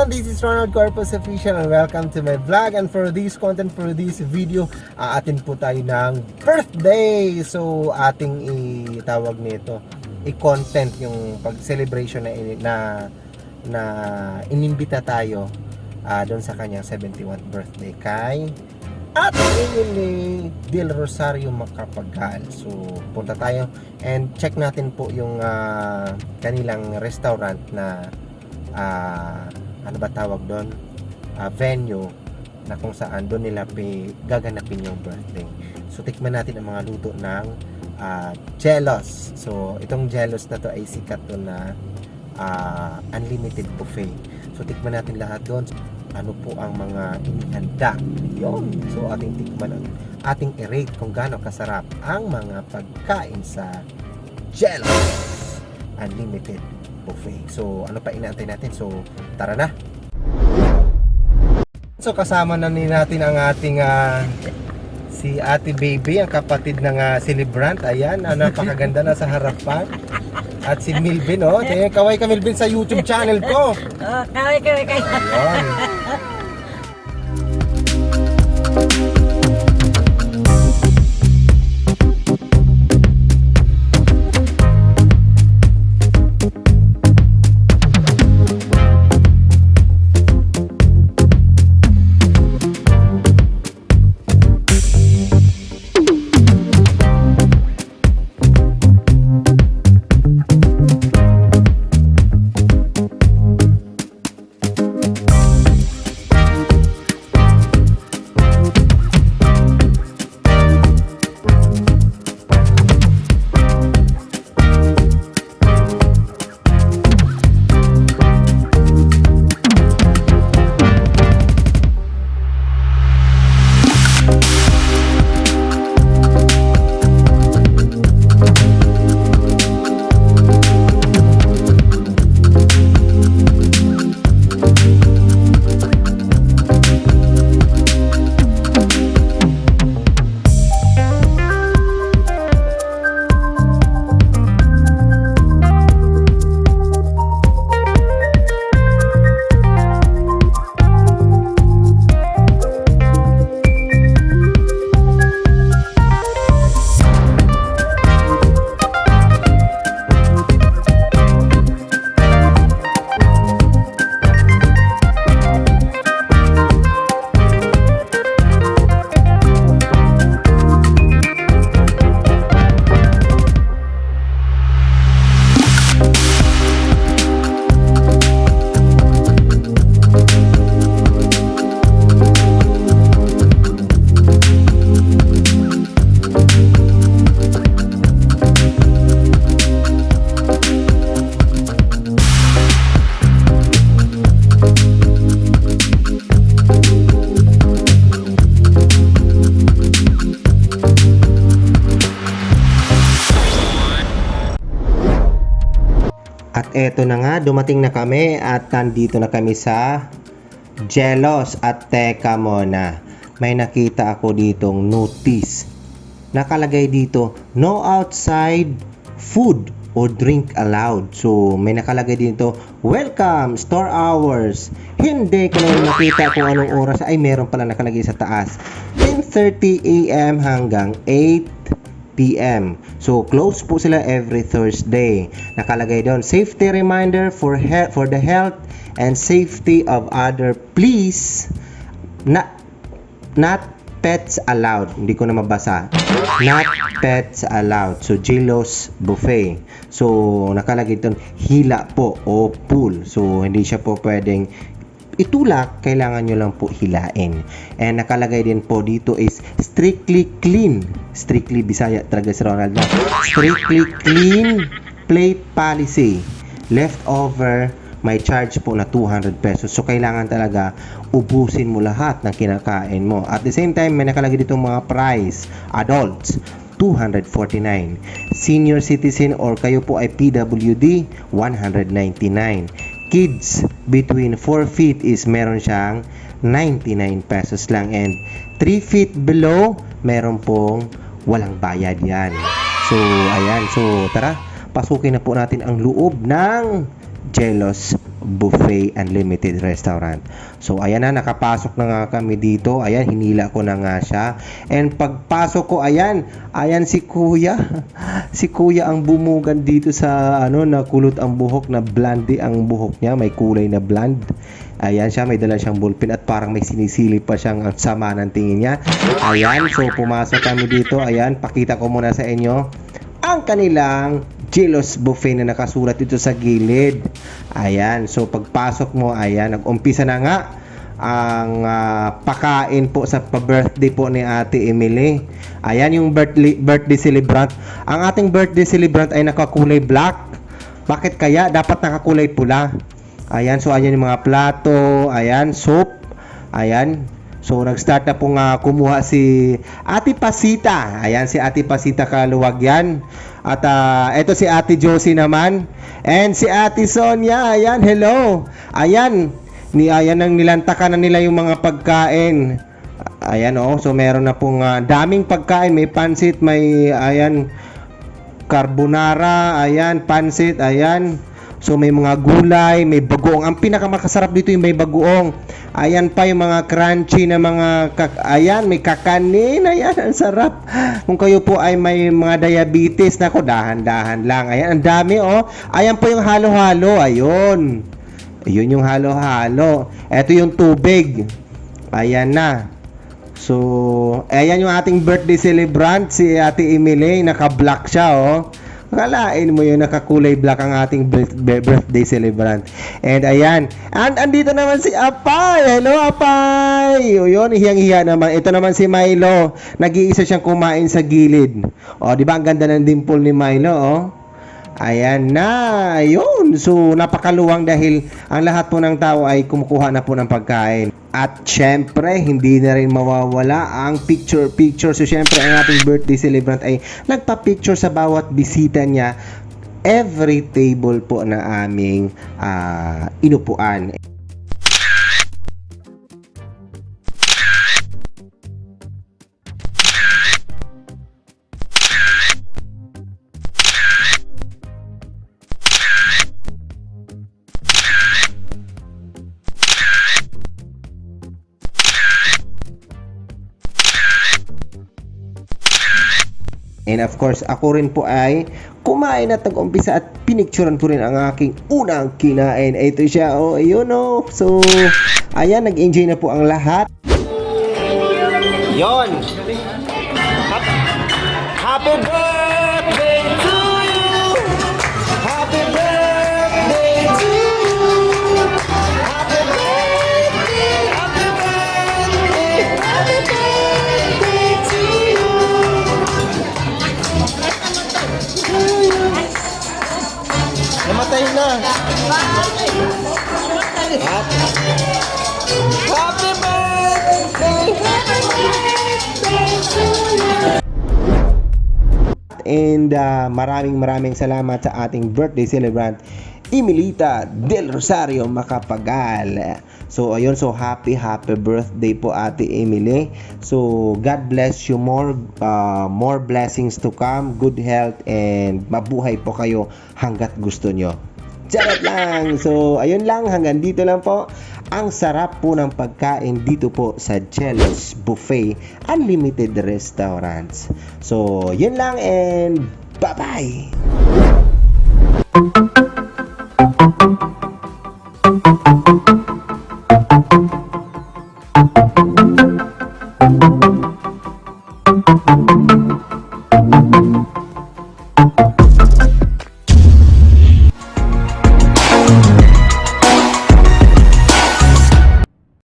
again, this is Ronald Corpus Official and welcome to my vlog. And for this content, for this video, atin po tayo ng birthday. So ating itawag nito, i-content yung pag-celebration na inimbita tayo doon sa kanyang 71st birthday kay at ni Del Rosario Macapagal. So punta tayo and check natin po yung kanilang restaurant na ano ba tawag doon, venue na kung saan doon nila gaganapin yung birthday. So tikman natin ang mga luto ng Jelos. So itong Jelos na to ay sikat to na unlimited buffet. So tikman natin lahat doon. Ano po ang mga inihanda yun. So ating tikman, ating i-rate kung gaano kasarap ang mga pagkain sa Jelos Unlimited Buffet. So ano pa inaantay natin? So tara na. So kasama na natin ang ating si Ate Baby, ang kapatid ng celebrant. Ayan, napakaganda na sa harapan. At si Milvin, oh. Kaway ka Milvin sa YouTube channel ko. Oh, kaway. Ayan. At eto na nga, dumating na kami at nandito na kami sa Jelos. At teka muna, may nakita ako ditong notice. Nakalagay dito, no outside food or drink allowed. So may nakalagay dito, welcome, store hours. Hindi ko na nakita kung anong oras. Ay, meron pala nakalagay sa taas, 10:30 AM hanggang 8 PM. So close po sila every Thursday. Nakalagay doon, safety reminder for the health and safety of other, please not pets allowed. Hindi ko na mabasa. Not pets allowed. So Jelos Buffet. So nakalagay doon, hila po o pool. So hindi siya po pwedeng itulak, kailangan nyo lang po hilain. And nakalagay din po dito is strictly clean. Strictly Bisaya talaga si Ronald na. Strictly clean plate policy. Leftover, may charge po na 200 pesos. So kailangan talaga ubusin mo lahat ng kinakain mo. At the same time, may nakalagay dito mga price. Adults, 249. Senior citizen or kayo po ay PWD, 199. Kids between 4 feet is meron siyang 99 pesos lang, and 3 feet below meron pong walang bayad yan. So ayan, so tara, pasukin na po natin ang loob ng Jelos Buffet Unlimited Restaurant. So ayan na, nakapasok na nga kami dito. Ayan, hinila ko na nga siya. And pagpasok ko, ayan si Kuya. Si Kuya ang bumugan dito sa nakulot ang buhok, na blondie ang buhok niya, may kulay na blonde. Ayan siya, may dala siyang ballpen at parang may sinisilip pa siyang ang sama ng tingin niya. Ayan, so pumasok kami dito. Ayan, pakita ko muna sa inyo ang kanilang Jello's Buffet na nakasulat dito sa gilid. Ayan, so pagpasok mo, ayan, nag-umpisa na nga ang pakain po sa pa-birthday po ni Ate Emily. Ayan yung birthday celebrant. Ang ating birthday celebrant ay nakakulay black. Bakit kaya? Dapat nakakulay pula. Ayan, so ayan yung mga plato. Ayan, soup. Ayan. So, nag-start na pong kumuha si Ate Pasita. Ayan, si Ate Pasita Kaluwag yan. At eto si Ate Josie naman. And si Ate Sonia. Ayan, hello. Ayan, ayan ang nilantakan na nila yung mga pagkain. Ayan, so meron na pong daming pagkain. May pansit, may, ayan, carbonara, ayan, pansit, ayan. So may mga gulay, may bagoong. Ang pinakamakasarap dito yung may bagoong. Ayan pa yung mga crunchy na mga ayan, may kakanin. Ayan, ang sarap. Kung kayo po ay may mga diabetes, nako, dahan-dahan lang. Ayan, ang dami Ayan po yung halo-halo. Ayun. Ayun yung halo-halo. Ito yung tubig. Ayan na. So, ayan yung ating birthday celebrant, si Ate Emily. Naka-black siya, Kalain mo yun, nakakulay black ang ating birthday celebrant. And ayan, andito naman si Apay. Hello, Apay. Yun, hiyang-hiya naman. Ito naman si Milo. Nag-iisa siyang kumain sa gilid. Di ba ang ganda ng dimple ni Milo, Ayan na. Ayun. So, napakaluwang dahil ang lahat po ng tao ay kumukuha na po ng pagkain. At syempre, hindi na rin mawawala ang picture. So, syempre, ang ating birthday celebrant ay nagpa-picture sa bawat bisita niya. Every table po na aming inupuan. And of course, ako rin po ay kumain at nag-umpisa at pinicturean po rin ang aking unang kinain. Ito siya, ayun So, ayan, nag-enjoy na po ang lahat. Yon. Happy birthday to you. Happy birthday to you. Happy birthday. Happy birthday. Happy birthday to you. Namatay na. Happy birthday. And maraming salamat sa ating birthday celebrant, Emilita Del Rosario Macapagal. So ayun, so happy birthday po Ate Emily. So God bless you more blessings to come, good health, and mabuhay po kayo hanggat gusto nyo. Charot lang. So ayun lang, hanggang dito lang po. Ang sarap po ng pagkain dito po sa Jello's Buffet Unlimited Restaurants. So yun lang, and bye-bye.